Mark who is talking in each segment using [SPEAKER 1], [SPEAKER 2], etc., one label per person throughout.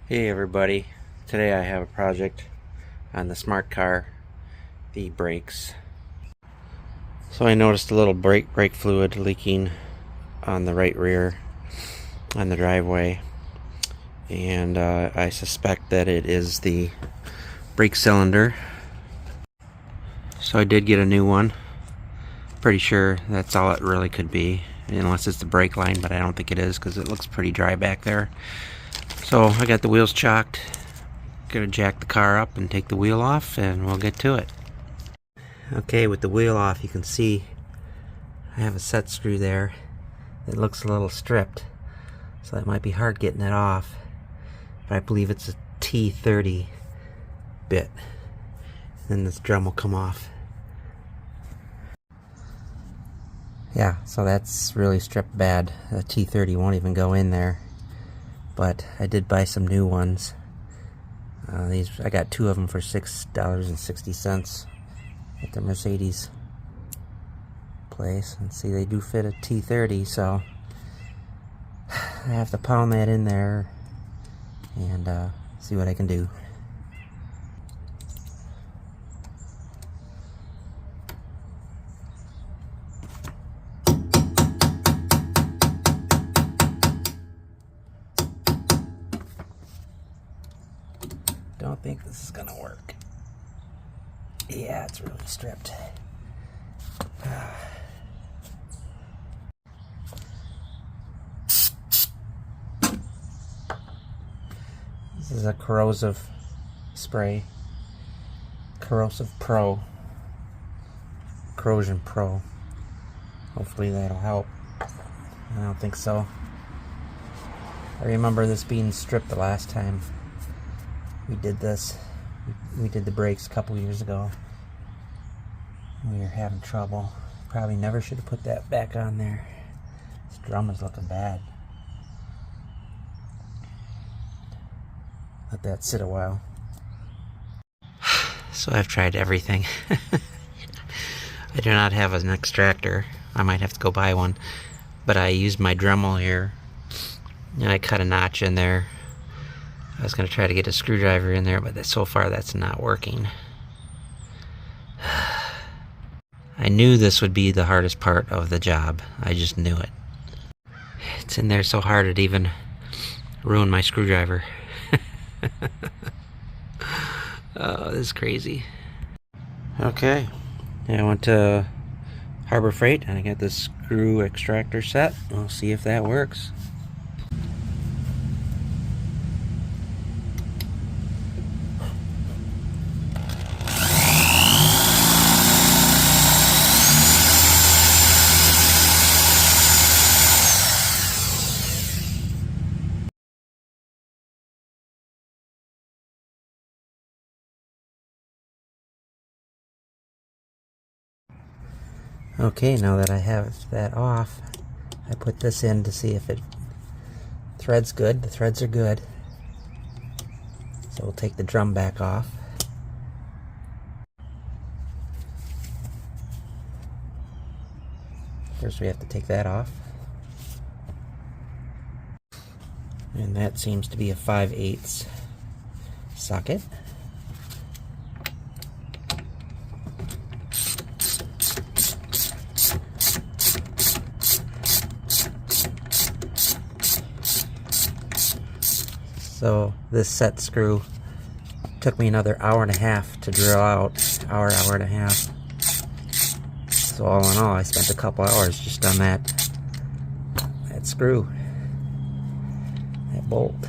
[SPEAKER 1] Hey everybody, today I have a project on the smart car, the brakes. So I noticed a little brake fluid leaking on the right rear on the driveway, and I suspect that it is the brake cylinder. So I did get a new one. Pretty sure that's all it really could be, unless it's the brake line, but I don't think it is because it looks pretty dry back there. So I got the wheels chocked. Gonna jack the car up and take the wheel off, and we'll get to it. Okay, with the wheel off, you can see I have a set screw there. It looks a little stripped, so that might be hard getting it off, but I believe it's a T30 bit. Then this drum will come off. Yeah, so that's really stripped bad. The T30 won't even go in there, but I did buy some new ones. I got two of them for $6.60 at the Mercedes place. And see, they do fit a T30, so I have to pound that in there and see what I can do. Don't think this is gonna work. Yeah, it's really stripped. This is a corrosive spray. Corrosion Pro. Hopefully that'll help. I don't think so. I remember this being stripped the last time we did this. We did the brakes a couple years ago. We were having trouble. Probably never should have put that back on there. This drum is looking bad. Let that sit a while. So I've tried everything. I do not have an extractor. I might have to go buy one. But I used my Dremel here, and I cut a notch in there. I was going to try to get a screwdriver in there, but so far that's not working. I knew this would be the hardest part of the job. I just knew it. It's in there so hard it even ruined my screwdriver. Oh, this is crazy. Okay, I went to Harbor Freight and I got this screw extractor set. We'll see if that works. Okay, now that I have that off, I put this in to see if it threads good. The threads are good. So we'll take the drum back off. First we have to take that off. And that seems to be a 5/8 socket. So this set screw took me another hour and a half to drill out. Hour and a half. So all in all, I spent a couple hours just on that screw, that bolt.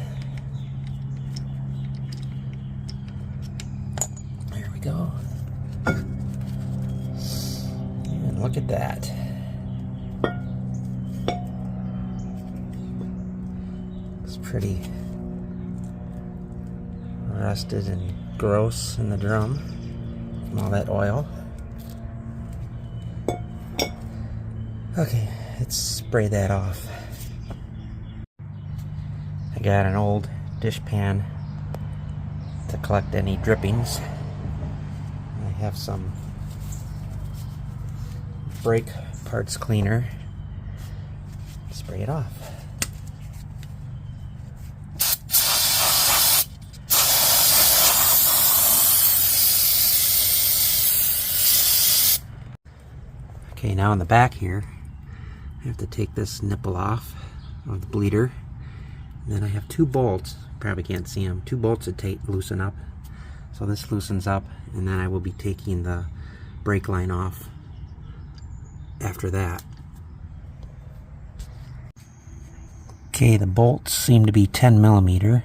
[SPEAKER 1] There we go. And look at that. It's pretty rusted and gross in the drum from all that oil. Okay, let's spray that off. I got an old dish pan to collect any drippings. I have some brake parts cleaner. Spray it off. Okay, now in the back here, I have to take this nipple off of the bleeder. And then I have two bolts, probably can't see them, two bolts that loosen up. So this loosens up, and then I will be taking the brake line off after that. Okay, the bolts seem to be 10 millimeter.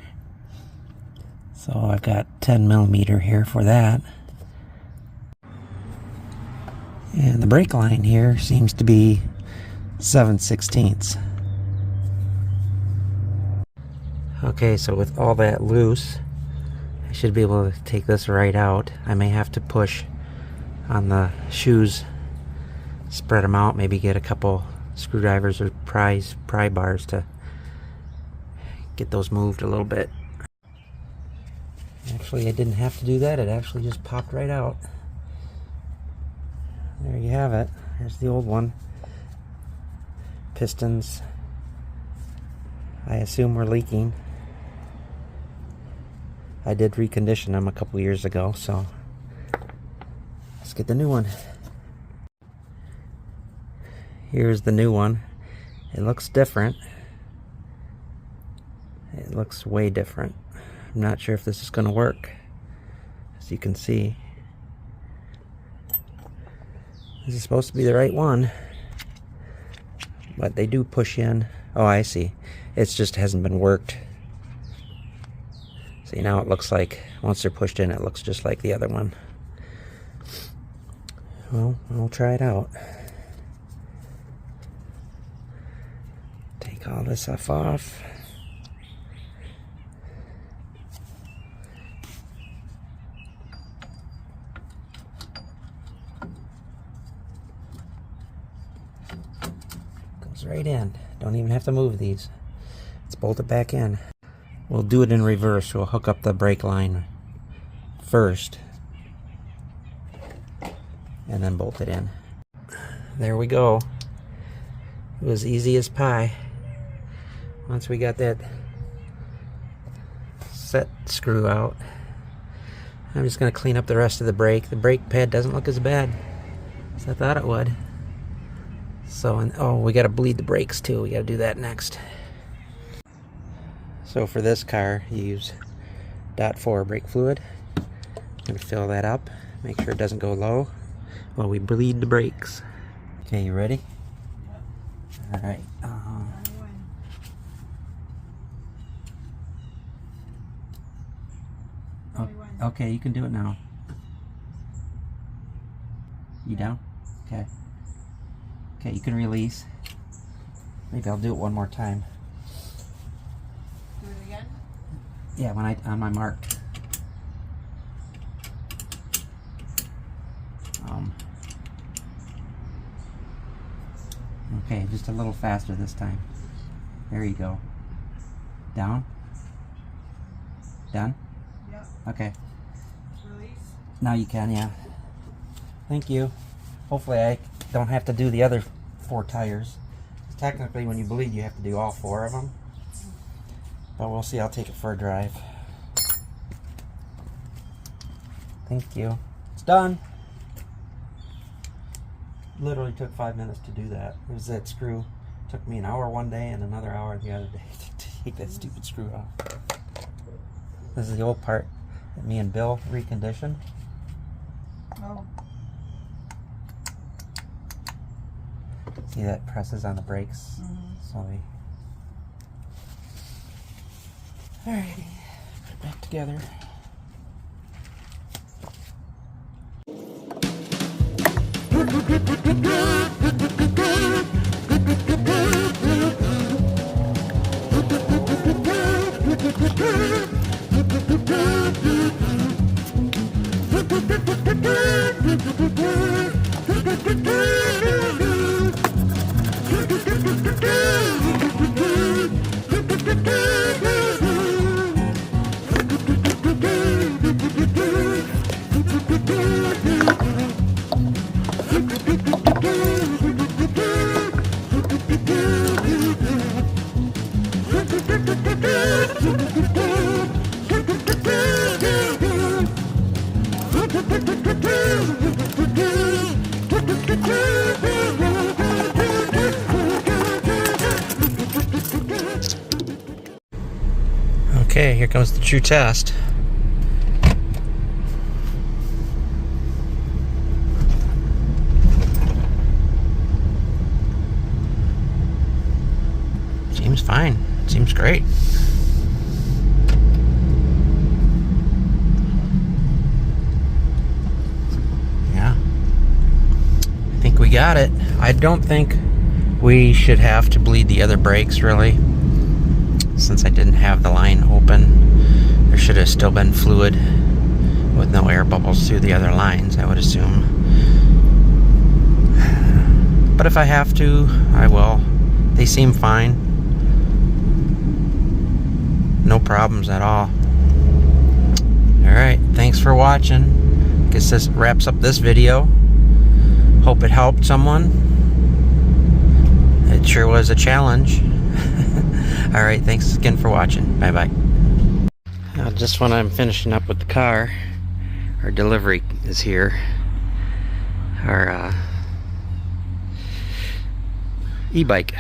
[SPEAKER 1] So I've got 10 millimeter here for that. And the brake line here seems to be 7/16. Okay, so with all that loose, I should be able to take this right out. I may have to push on the shoes, spread them out, maybe get a couple screwdrivers or pry bars to get those moved a little bit. Actually, I didn't have to do that. It actually just popped right out. There you have it. There's the old one. Pistons, I assume, were leaking. I did recondition them a couple years ago, so let's get the new one. Here's the new one. It looks different. It looks way different. I'm not sure if this is going to work. As you can see, this is supposed to be the right one, but they do push in. Oh, I see. It just hasn't been worked. See, now it looks like, once they're pushed in, it looks just like the other one. Well, I'll try it out. Take all this stuff off. Goes right in. Don't even have to move these. Let's bolt it back in. We'll do it in reverse. We'll hook up the brake line first and then bolt it in. There we go. It was easy as pie. Once we got that set screw out, I'm just going to clean up the rest of the brake. The brake pad doesn't look as bad as I thought it would. So, and oh, we got to bleed the brakes too. We got to do that next. So for this car, you use .4 brake fluid. I'm going to fill that up, make sure it doesn't go low while we bleed the brakes. Okay, you ready? All right. Okay, you can do it now. You down? Okay. Okay, you can release. Maybe I'll do it one more time.
[SPEAKER 2] Do it again?
[SPEAKER 1] Yeah, when on my mark. Okay, just a little faster this time. There you go. Down? Done?
[SPEAKER 2] Yep.
[SPEAKER 1] Okay.
[SPEAKER 2] Release.
[SPEAKER 1] Now you can, yeah. Thank you. Hopefully I don't have to do the other 4 tires. Technically, when you bleed, you have to do all 4 of them. But we'll see. I'll take it for a drive. Thank you. It's done. Literally took 5 minutes to do that. It was that screw. Took me an hour one day and another hour the other day to take that stupid screw off. This is the old part that me and Bill reconditioned.
[SPEAKER 2] Oh.
[SPEAKER 1] See, that presses on the brakes. So we... Alrighty, put it back together. Okay, here comes the true test. Seems fine. Seems great. Yeah. I think we got it. I don't think we should have to bleed the other brakes, really. Since I didn't have the line open, there should have still been fluid with no air bubbles through the other lines, I would assume. But if I have to, I will. They seem fine. No problems at all. Alright, thanks for watching. Guess this wraps up this video. Hope it helped someone. It sure was a challenge. Alright, thanks again for watching. Bye bye. Just when I'm finishing up with the car, our delivery is here. Our e-bike.